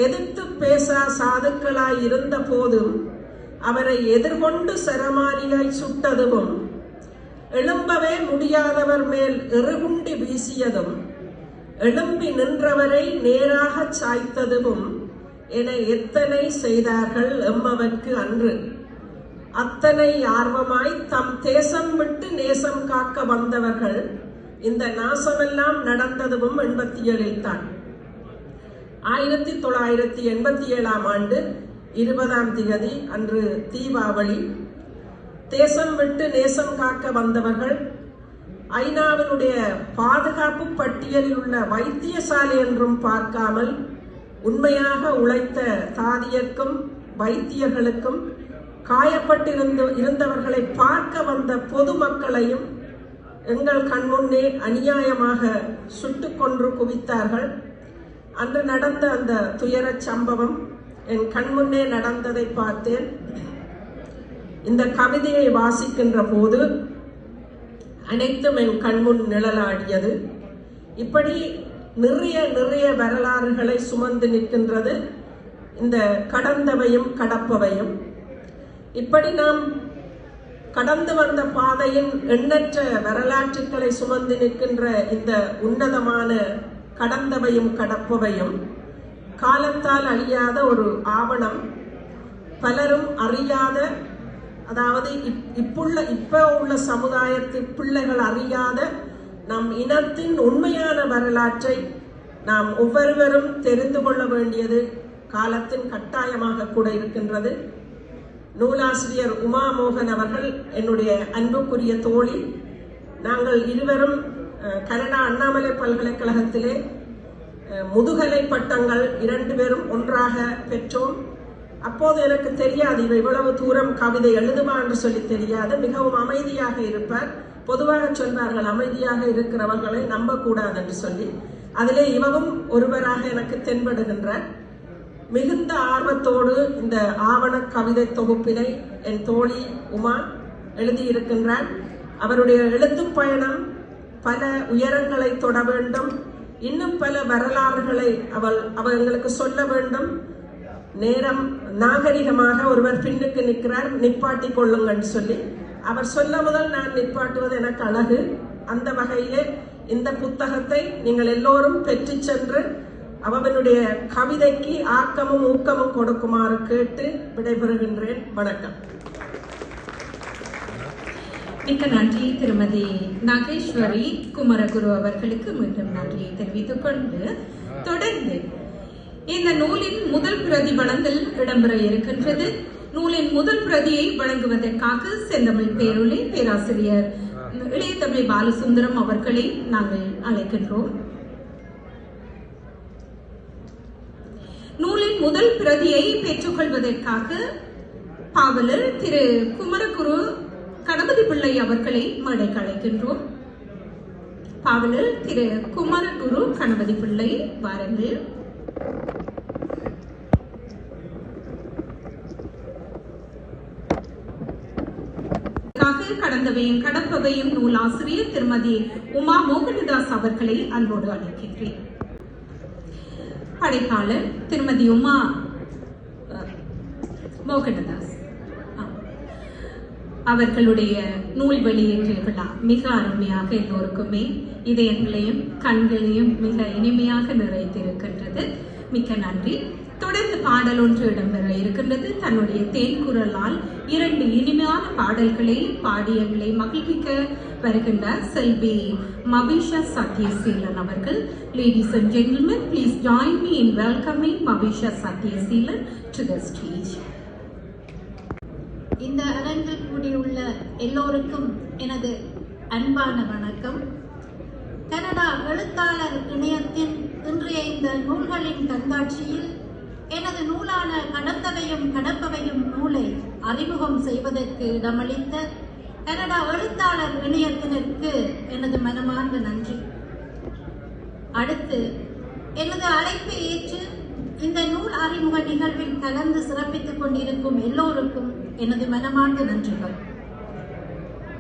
எதிர்த்து பேசா சாதுக்களாய் இருந்த போதும் அவரை எதிர்கொண்டு சரமாரியாய் சுட்டதும், எழும்பவே முடியாதவர் மேல் எருகுண்டி வீசியதும், எழும்பி நின்றவரை நேராக சாய்த்ததும் என எத்தனை செய்தார்கள் எம்மவர்க்கு அன்று. அத்தனை ஆர்வமாய் தம் தேசம் விட்டு நேசம் காக்க வந்தவர்கள் இந்த நாசமெல்லாம் நடந்ததும் 87 தான். 1987 ஆண்டு 20ஆம் திகதி அன்று தீபாவளி. தேசம் விட்டு நேசம் காக்க வந்தவர்கள் ஐநாவினுடைய பாதுகாப்பு பட்டியலில் உள்ள வைத்தியசாலை என்றும் பார்க்காமல் உண்மையாக உழைத்த தாதியர்க்கும் வைத்தியர்களுக்கும் காயப்பட்டிருந்தவர்களை பார்க்க வந்த பொதுமக்களையும் எங்கள் கண்முன்னே அநியாயமாக சுட்டுக் கொன்று குவித்தார்கள். அன்று நடந்த அந்த துயர சம்பவம் என் கண்முன்னே நடந்ததை பார்த்தேன். இந்த கவிதையை வாசிக்கின்ற போது அனைத்தும் என் கண்முன் நிழலாடியது. இப்படி நிறைய வரலாறுகளை சுமந்து நிற்கின்றது இந்த கடந்தவையும் கடப்பவையும். இப்படி நாம் கடந்து வந்த பாதையின் எண்ணற்ற வரலாற்றுக்களை சுமந்து நிற்கின்ற இந்த உன்னதமான கடந்தவையும் கடப்பவையும் காலத்தால் அழியாத ஒரு ஆவணம். பலரும் அறியாத, அதாவது இப்ப உள்ள சமுதாயத்து பிள்ளைகள் அறியாத நம் இனத்தின் உண்மையான வரலாற்றை நாம் ஒவ்வொருவரும் தெரிந்து கொள்ள வேண்டியது காலத்தின் கட்டாயமாக கூட இருக்கின்றது. நூலாசிரியர் உமா மோகன் அவர்கள் என்னுடைய அன்புக்குரிய தோழி. நாங்கள் இருவரும் கனடா அண்ணாமலை பல்கலைக்கழகத்திலே முதுகலை பட்டங்கள் 2 பேரும் ஒன்றாக பெற்றோம். அப்போது எனக்கு தெரியாது இவ இவ்வளவு தூரம் கவிதை எழுதுமா என்று சொல்லி தெரியாது. மிகவும் அமைதியாக இருப்பார். பொதுவாக சொல்வார்கள் அமைதியாக இருக்கிறவர்களை நம்பக்கூடாது என்று சொல்லி. அதிலே இவவும் ஒருவராக எனக்கு தென்படுகின்றார். மிகுந்த ஆர்வத்தோடு இந்த ஆவண கவிதை தொகுப்பினை என் தோழி உமா எழுதியிருக்கின்றார். அவருடைய எழுத்துப் பயணம் பல உயரங்களை தொட வேண்டும். இன்னும் பல வரலாறுகளை அவள் எங்களுக்கு சொல்ல வேண்டும். நேரம் நாகரிகமாக ஒருவர் பின்னுக்கு நிற்கிறார், நிப்பாட்டி கொள்ளுங்கள் சொல்லி அவர் சொல்ல முதல் நான் நிப்பாட்டுவது எனக்கு அழகு. அந்த வகையிலே இந்த புத்தகத்தை நீங்கள் எல்லோரும் பெற்று சென்று அவனுடைய கவிதைக்கு ஆக்கமும் ஊக்கமும் கொடுக்குமாறு கேட்டு விடைபெறுகின்றேன். வணக்கம். மிக்க நன்றி திருமதி நாகேஸ்வரி குமரகுரு அவர்களுக்கு மீண்டும் நன்றியை தெரிவித்துக் கொண்டு தொடர்ந்து இந்த நூலின் முதல் பிரதி வழங்கல் இடம்பெற இருக்கின்றது. நூலின் முதல் பிரதியை வழங்குவதற்காக செந்தமிழ் பேரொளி பேராசிரியர் இளையதமிழ் பாலசுந்தரம் அவர்களை நாங்கள் அழைக்கின்றோம். நூலின் முதல் பிரதியை பெற்றுக்கொள்வதற்காக பாவலர் திரு குமரகுரு கணபதி பிள்ளை அவர்களை மேடைக்கு அழைக்கின்றோம். பாவலர் திரு குமரகுரு கணபதி பிள்ளை வாருங்கள். கடந்தவையும் கடப்பவையும் நூலாசிரியர் திருமதி உமா மோகனதாஸ் அவர்களை அன்போடு அழைக்கின்றேன். படைப்பாளர் திருமதி உமா மோகனதாஸ் அவர்களுடைய நூல் வெளியீட்டு விழா மிக அருமையாக எல்லோருக்குமே இதயங்களையும் கண்களையும் மிக இனிமையாக நிறைத்திருக்கின்றது. மிக்க நன்றி. தொடர்ந்து பாடல் ஒன்று இடம்பெற இருக்கின்றது. தன்னுடைய தேன்குரலால் 2 இனிமையான பாடல்களை பாடி எங்களை மகிழ்விக்க வருகின்றார் செல்வி மவிஷா சத்யசீலன் அவர்கள். Ladies and gentlemen, please join me in welcoming Mavisha Sathyaseelan to the stage. இந்த அரங்கில் கூடியுள்ள எல்லோருக்கும் எனது அன்பான வணக்கம். கனடா எழுத்தாளர் இணையத்தின் இன்றைய இந்த நூல்களின் கண்காட்சியில் எனது நூலான கடந்தவையும் கடப்பவையும் நூலை அறிமுகம் செய்வதற்கு இடமளித்த கனடா எழுத்தாளர் இணையத்தினருக்கு எனது மனமார்ந்த நன்றி. அடுத்து எனது அழைப்பை ஏற்று இந்த நூல் அறிமுக நிகழ்வில் கலந்து சிறப்பித்துக் கொண்டிருக்கும் எல்லோருக்கும் எனது மனமார்ந்த நன்றிகள்.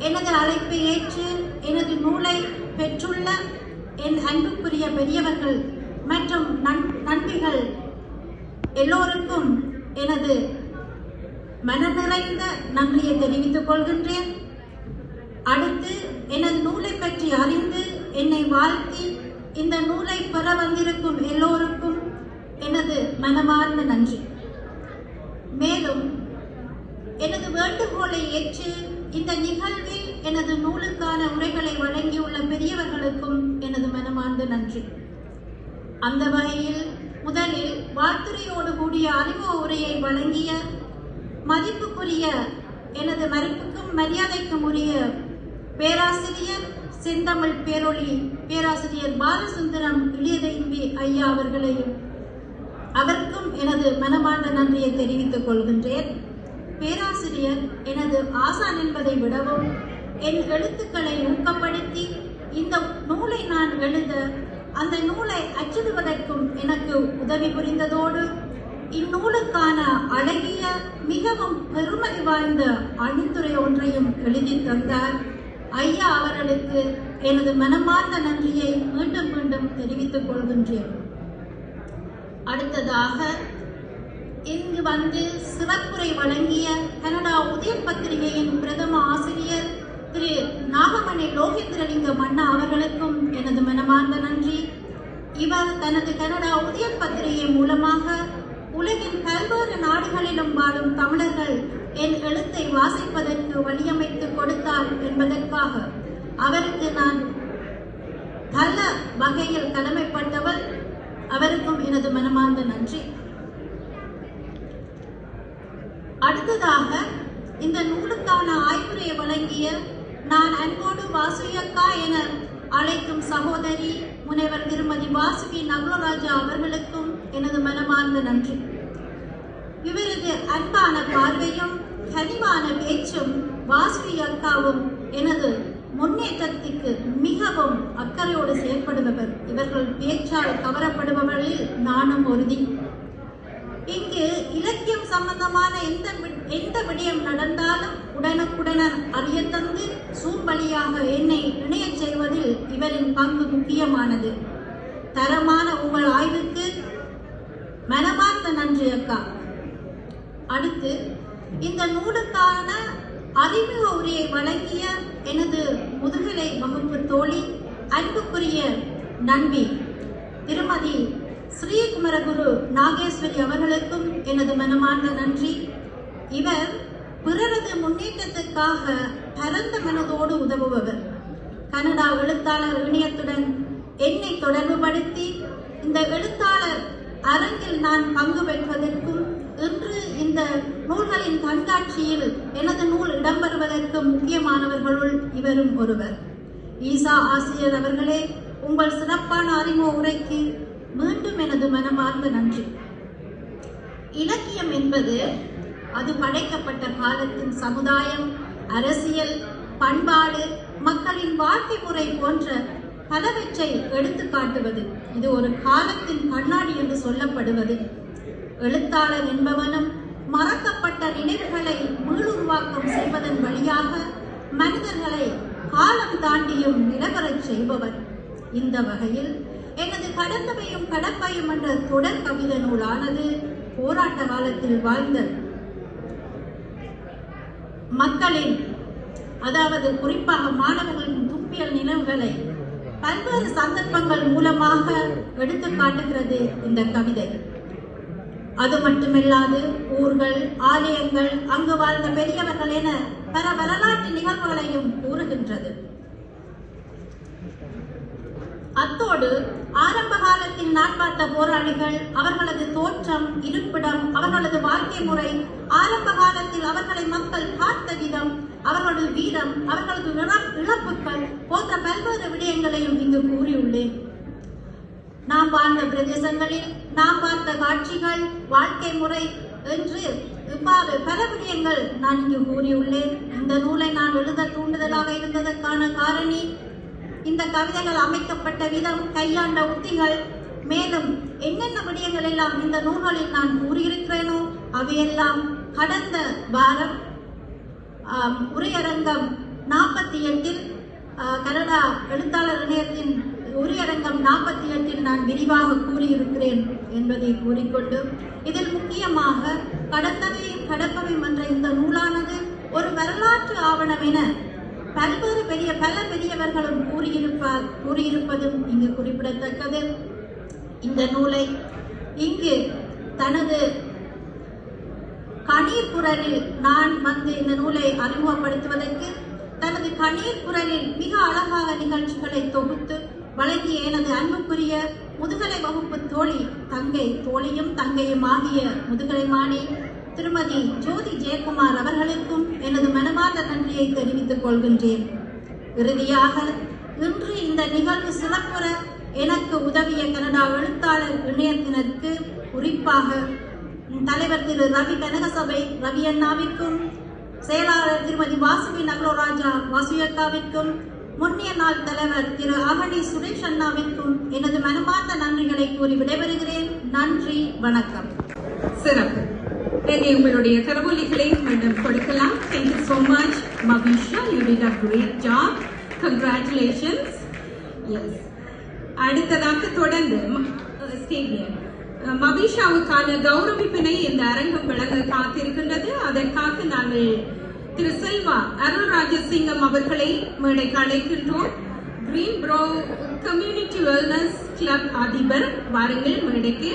எனது அழைப்பை ஏற்று எனது நூலை பெற்றுள்ள என் அன்புக்குரிய பெரியவர்கள் மற்றும் நண்பிகள் எல்லோருக்கும் எனது மன நிறைந்த நன்றியை தெரிவித்துக் கொள்கின்றேன். அடுத்து எனது நூலை பற்றி அறிந்து என்னை வாழ்த்தி இந்த நூலை பெற வந்திருக்கும் எல்லோருக்கும் எனது மனமார்ந்த நன்றி. மேலும் எனது வேண்டுகோளை ஏற்று இந்த நிகழ்வில் எனது நூலுக்கான உரைகளை வழங்கியுள்ள பெரியவர்களுக்கும் எனது மனமார்ந்த நன்றி. அந்த வகையில் முதலில் வாழ்த்துறையோடு கூடிய அறிமுக உரையை வழங்கிய மதிப்புக்குரிய எனது மதிப்புக்கும் மரியாதைக்கும் உரிய பேராசிரியர் செந்தமிழ் பேரொளி பேராசிரியர் பாலசுந்தரம் இளையதம்பி ஐயா அவர்களையும் அவருக்கும் எனது மனமார்ந்த நன்றியை தெரிவித்துக் கொள்கின்றேன். பேராசிரியர் எனது ஆசான் என்பதை விடவும் என் எழுத்துக்களை ஊக்கப்படுத்தி இந்த நூலை நான் எழுத அந்த நூலை அச்சிடுவதற்கும் எனக்கு உதவி புரிந்ததோடு இந்நூலுக்கான அழகிய மிகவும் பெருமை வாய்ந்த அணிந்துரை ஒன்றையும் எழுதி தந்தார். ஐயா அவர்களுக்கு எனது மனமார்ந்த நன்றியை மீண்டும் மீண்டும் தெரிவித்துக் கொள்கின்றேன். அடுத்ததாக இங்கு வந்து சிறப்புரை வழங்கிய கனடா உதயம் பத்திரிகையின் பிரதம ஆசிரியர் திரு நாகமணி லோகேந்திரலிங்கம் அண்ணா அவர்களுக்கும் எனது மனமார்ந்த நன்றி. இவர் தனது கனடா உதயம் பத்திரிகை மூலமாக உலகின் பல்வேறு நாடுகளிலும் வாழும் தமிழர்கள் என் எழுத்தை வாசிப்பதற்கு வழியமைத்து கொடுத்தார் என்பதற்காக அவருக்கு நான் பல வகையில் கடமைப்பட்டவள். அவருக்கும் எனது மனமார்ந்த நன்றி. அடுத்ததாக இந்த நூலுக்கான ஆய்வுரையை வழங்கிய நான் அன்போடு வாசுயக்கா என அழைக்கும் சகோதரி முனைவர் திருமதி வாசுகி நகுலராஜா அவர்களுக்கும் எனது மனமார்ந்த நன்றி. இவரது அன்பான பார்வையும் கனிவான பேச்சும் வாசுகி அக்காவும் எனது முன் முன்னேற்றத்திற்கு மிகவும் அக்கறையோடு செயல்படுபவர். இவர்கள் பேச்சால் கவரப்படுபவர்களில் நானும் உறுதி. இங்கு இலக்கியம் சம்பந்தமான எந்த விடயம் நடந்தாலும் உடனுக்குடன் அறிய தந்து சூம்பலியாக என்னை இணையச் செய்வதில் இவரின் பங்கு முக்கியமானது. தரமான உங்கள் ஆய்வுக்கு மனமார்ந்த நன்றி அக்கா. அடுத்து இந்த நூலுக்கான அறிமுக உரையை வழங்கிய எனது முதுகலை வகுப்பு தோழி அன்புக்குரிய நண்பி திருமதி ஸ்ரீகுமரகுரு நாகேஸ்வரி அவர்களுக்கும் எனது மனமார்ந்த நன்றி. இவர் பிறரது முன்னேற்றத்துக்காக பரந்த மனதோடு உதவுபவர். கனடா எழுத்தாளர் இணையத்துடன் என்னை தொடர்புபடுத்தி இந்த எழுத்தாளர் அரங்கில் நான் பங்கு பெறுவதற்கும் இன்று இந்த நூல்களின் கண்காட்சியில் எனது நூல் இடம்பெறுவதற்கு முக்கியமானவர்களுள் இவரும் ஒருவர். ஈசா ஆசிரியர் அவர்களே, உங்கள் சிறப்பான அறிமுக உரைக்கு மீண்டும் எனது மனமார்ந்த நன்றி. இலக்கியம் என்பது அது படைக்கப்பட்ட காலத்தின் சமுதாயம், அரசியல், பண்பாடு, மக்களின் வாழ்க்கை முறை போன்ற பலவற்றை எடுத்து காட்டுவது. இது ஒரு காலத்தின் கண்ணாடி என்று சொல்லப்படுவது. எழுத்தாளர் என்பவனும் மறக்கப்பட்ட நினைவுகளை மீளுருவாக்கம் செய்வதன் வழியாக மனிதர்களை காலம் தாண்டியும் நிலவரச் செய்பவர். இந்த வகையில் எனது கடந்தவையும் கடப்பையும் என்ற தொடர் கவிதை நூலானது போராட்ட காலத்தில் வாழ்ந்த மக்களின், அதாவது குறிப்பாக மாணவர்களின் துப்பியல் நினைவுகளை பல்வேறு சந்தர்ப்பங்கள் மூலமாக எடுத்து காட்டுகிறது இந்த கவிதை. அது மட்டுமில்லாது ஊர்கள், ஆலயங்கள், அங்கு வாழ்ந்த பெரியவர்கள் என பல வரலாற்று நிகழ்வுகளையும் கூறுகின்றது. அத்தோடு ஆரம்ப காலத்தில் நான் பார்த்த போராளிகள், அவர்களது தோற்றம், இருப்பிடம், அவர்களது வாழ்க்கை முறை, ஆரம்ப காலத்தில் அவர்களை மக்கள் பார்த்த விதம், அவர்களது வீரம், அவர்களது இழப்புகள் போன்ற பல்வேறு விடயங்களையும் இங்கு கூறியுள்ளேன். நாம் வாழ்ந்த பிரதேசங்களில் நாம் பார்த்த காட்சிகள், வாழ்க்கை முறை என்று இவ்வாறு பல விடயங்கள் நான் இங்கு கூறியுள்ளேன். இந்த நூலை நான் எழுத தூண்டுதலாக இருந்ததற்கான காரணி இந்த கவிதைகள் அமைக்கப்பட்ட விதம், கையாண்ட உத்திகள், மேலும் என்னென்ன விடயங்கள் எல்லாம் இந்த நூல்களில் நான் கூறியிருக்கிறேனோ அவையெல்லாம் கடந்த வாரம் உரையரங்கம் 48 கனடா எழுத்தாளர் இணையத்தின் உரையரங்கம் 48 நான் விரிவாக கூறியிருக்கிறேன் என்பதை கூறிக்கொண்டு, இதில் முக்கியமாக கடந்தவையும் கடப்பவையும் என்ற இந்த நூலானது ஒரு வரலாற்று ஆவணம் என பல்வேறு பல பெரியவர்களும் கூறியிருப்பதும் இங்கு குறிப்பிடத்தக்கது. இந்த நூலை இங்கு தனது கணீர் குரலில் நான் வந்து இந்த நூலை அறிமுகப்படுத்துவதற்கு தனது கணீர் குரலில் மிக அழகாக நிகழ்ச்சிகளை தொகுத்து வழங்கிய எனது அன்புக்குரிய முதுகலை வகுப்பு தோழியும் தங்கையும் ஆகிய முதுகலை மாணி திருமதி ஜோதி ஜெயக்குமார் அவர்களுக்கும் எனது மனமார்ந்த நன்றியை தெரிவித்துக் கொள்கின்றேன். இறுதியாக இன்று இந்த நிகழ்வு சிறப்புற எனக்கு உதவிய கனடா எழுத்தாளர் இணையத்தினருக்கு, குறிப்பாக தலைவர் திரு ரவி கனகசபை ரவி அண்ணாவிற்கும், செயலாளர் திருமதி வாசுவி நகரோராஜா வாசுயக்காவிற்கும், முன்னிய நாள் தலைவர் திரு அகனி சுரேஷ் அண்ணாவிற்கும் எனது மனமார்ந்த நன்றிகளை கூறி விடைபெறுகிறேன். நன்றி, வணக்கம். சிறப்பு. உங்களுடைய கரவொலிகளை மீண்டும் கொடுக்கலாம். Thank you so much, Mavisha. You did a great job. Congratulations. Yes. அடுத்ததாக தொடர்ந்து மவிஷாவுக்கான கௌரவிப்பினை இந்த அரங்கம் வழங்க காத்திருக்கின்றது. அதற்காக நாங்கள் திரு செல்வா அருள்ராஜசிங்கம் அவர்களை மேடைக்கு அழைக்கின்றோம். Green bro community wellness club அதிபர், வாருங்கள் மேடைக்கு.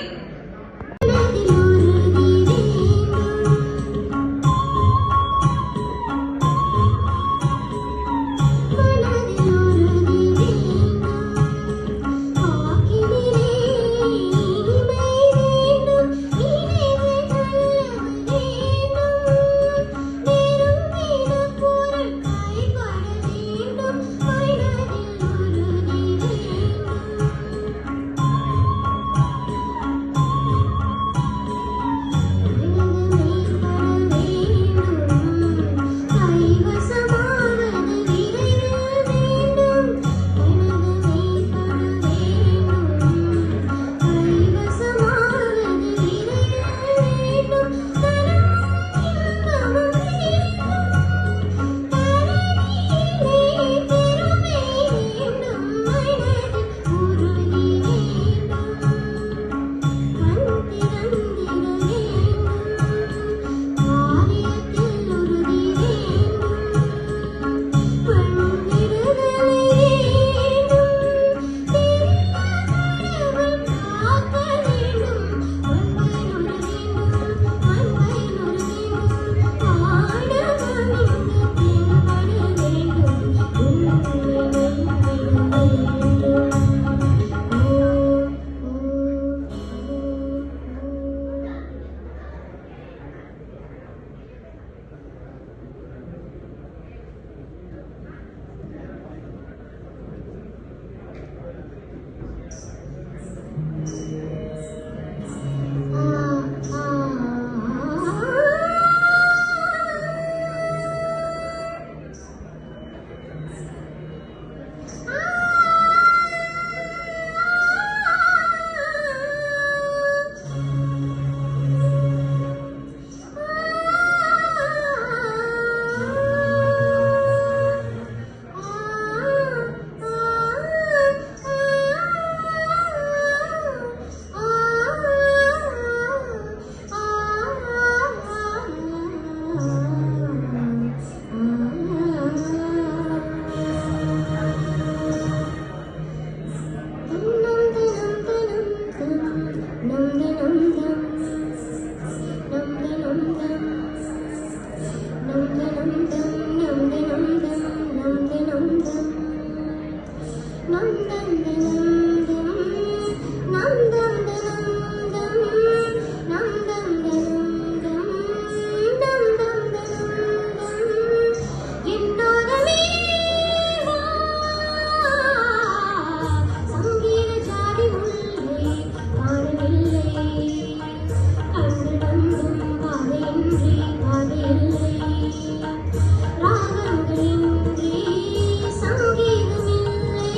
ராகங்களின்றி சங்கீதமில்லை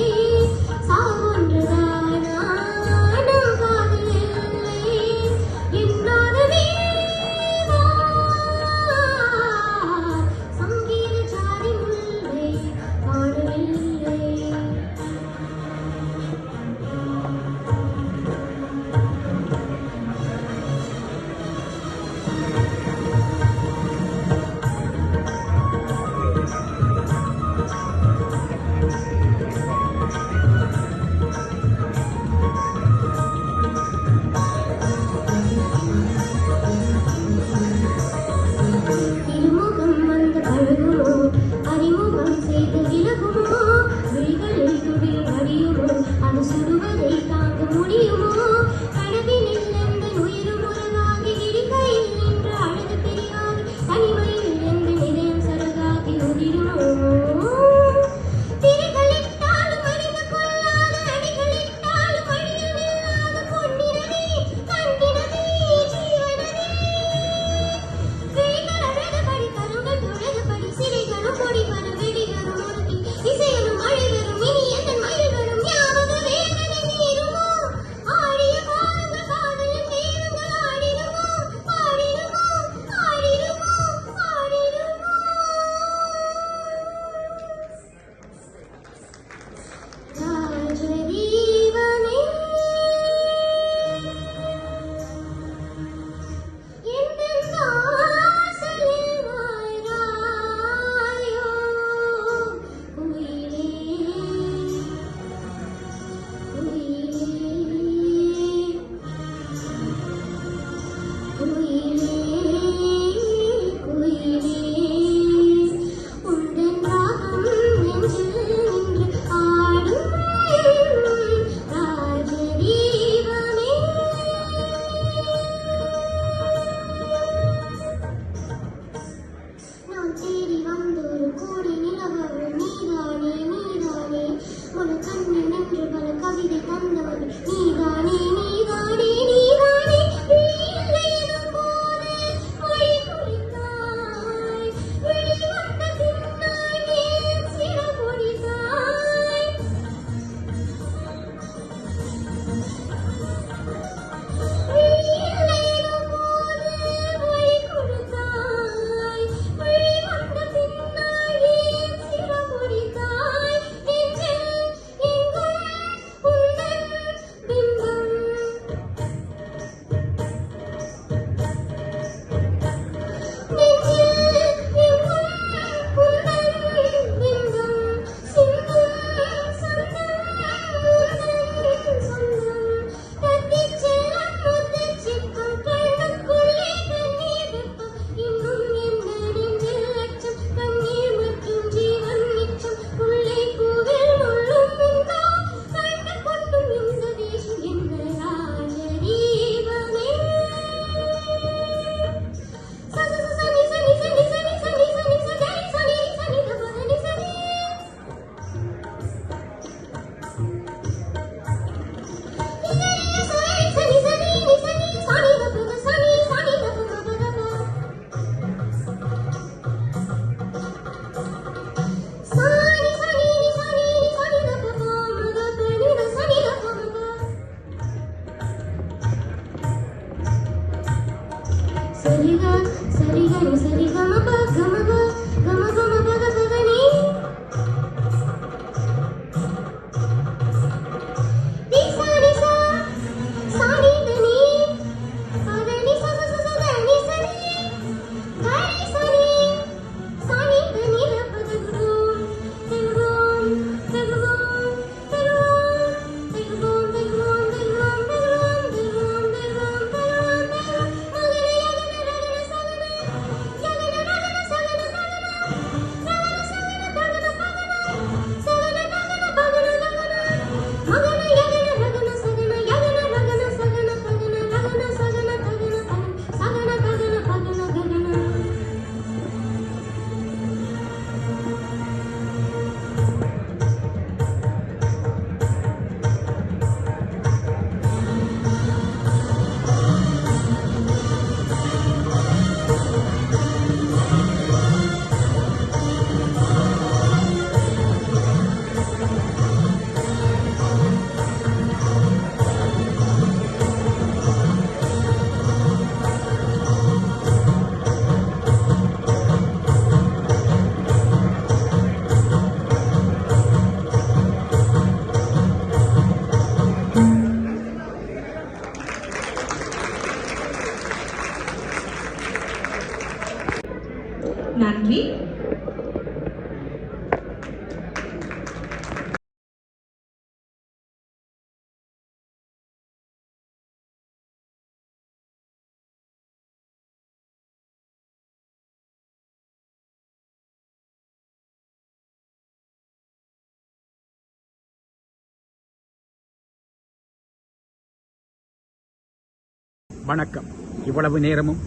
வணக்கம். இவ்வளவு நேரமும்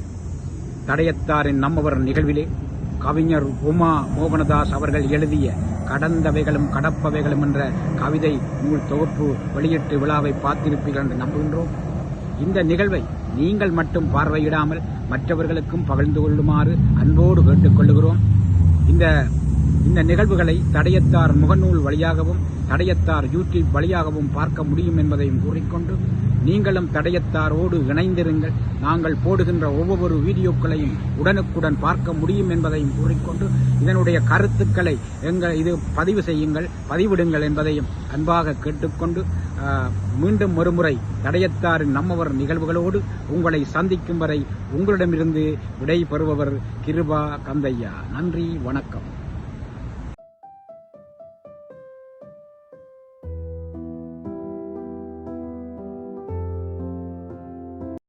தடயத்தாரின் நம்மவர் நிகழ்விலே கவிஞர் உமா மோகனதாஸ் அவர்கள் எழுதிய கடந்தவைகளும் கடப்பவைகளும் என்ற கவிதை நூல் தொகுப்பு வெளியீட்டு விழாவை பார்த்திருப்பீர்கள் என்று நம்புகின்றோம். இந்த நிகழ்வை நீங்கள் மட்டும் பார்வையிடாமல் மற்றவர்களுக்கும் பகிர்ந்து கொள்ளுமாறு அன்போடு கேட்டுக்கொள்கிறோம். இந்த நிகழ்வுகளை தடயத்தார் முகநூல் வழியாகவும் தடயத்தார் யூடியூப் வழியாகவும் பார்க்க முடியும் என்பதையும் கூறிக்கொண்டு நீங்களும் தடயத்தாரோடு இணைந்திருங்கள். நாங்கள் போடுகின்ற ஒவ்வொரு வீடியோக்களையும் உடனுக்குடன் பார்க்க முடியும் என்பதையும் கூறிக்கொண்டு இதனுடைய கருத்துக்களை இது பதிவு செய்யுங்கள், பதிவிடுங்கள் என்பதையும் அன்பாக கேட்டுக்கொண்டு மீண்டும் ஒருமுறை தடயத்தாரின் நம்மவர் நிகழ்வுகளோடு உங்களை சந்திக்கும் வரை உங்களிடமிருந்து விடை பெறுபவர் கிருபா கந்தையா. நன்றி, வணக்கம்.